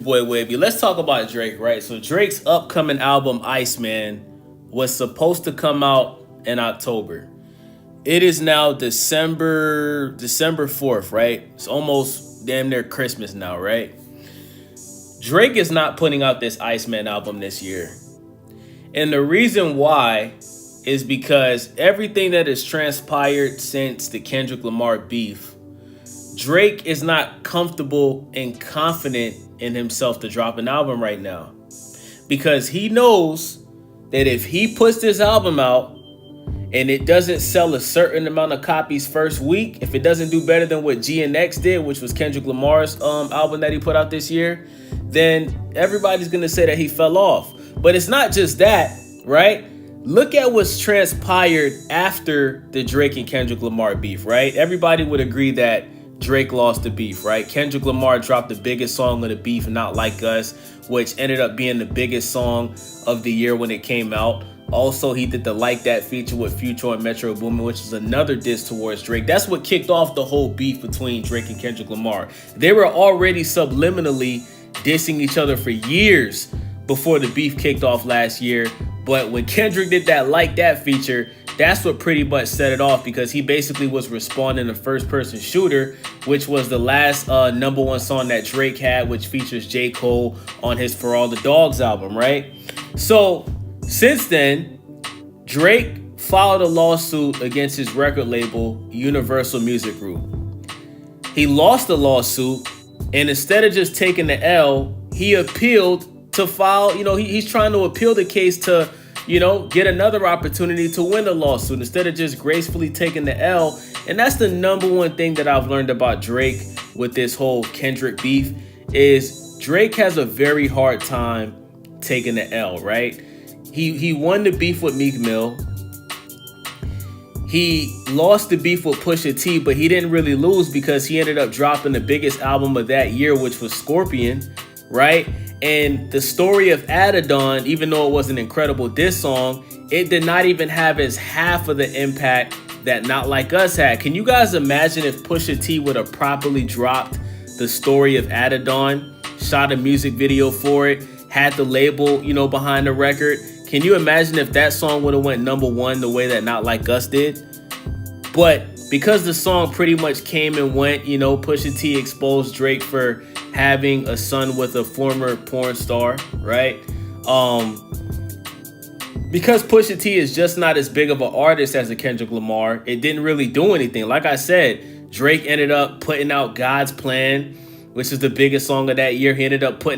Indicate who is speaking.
Speaker 1: Boy Wavy. Let's talk about Drake, right? So Drake's upcoming album, Iceman, was supposed to come out in October. It is now December 4th, right? It's almost damn near Christmas now, right? Drake is not putting out this Iceman album this year. And the reason why is because everything that has transpired since the Kendrick Lamar beef, Drake is not comfortable and confident in himself to drop an album right now. Because he knows that if he puts this album out and it doesn't sell a certain amount of copies first week, if it doesn't do better than what G and X did, which was Kendrick Lamar's album that he put out this year, then everybody's going to say that he fell off. But it's not just that, right? Look at what's transpired after the Drake and Kendrick Lamar beef, right? Everybody would agree that Drake lost the beef, right? Kendrick Lamar dropped the biggest song of the beef, Not Like Us, which ended up being the biggest song of the year when it came out. Also, he did the Like That feature with Future and Metro Boomin, which is another diss towards Drake. That's what kicked off the whole beef between Drake and Kendrick Lamar. They were already subliminally dissing each other for years before the beef kicked off last year. But when Kendrick did that Like That feature, that's what pretty much set it off, because he basically was responding to First Person Shooter, which was the last number one song that Drake had, which features J. Cole on his For All the Dogs album, right? So since then, Drake filed a lawsuit against his record label, Universal Music Group. He lost the lawsuit, and instead of just taking the L, he appealed to file, he's trying to appeal the case to, get another opportunity to win the lawsuit instead of just gracefully taking the L. And that's the number one thing that I've learned about Drake with this whole Kendrick beef is Drake has a very hard time taking the L, right? He won the beef with Meek Mill. He lost the beef with Pusha T, but he didn't really lose because he ended up dropping the biggest album of that year, which was Scorpion, right? And the story of Adidon, even though it was an incredible diss song, it did not even have as half of the impact that Not Like Us had. Can you guys imagine if Pusha T would have properly dropped the story of Adidon, shot a music video for it, had the label, behind the record? Can you imagine if that song would have went number one the way that Not Like Us did? But because the song pretty much came and went, Pusha T exposed Drake for having a son with a former porn star, right? Because Pusha T is just not as big of an artist as a Kendrick Lamar, it didn't really do anything. Like I said, Drake ended up putting out God's Plan, which is the biggest song of that year. He ended up putting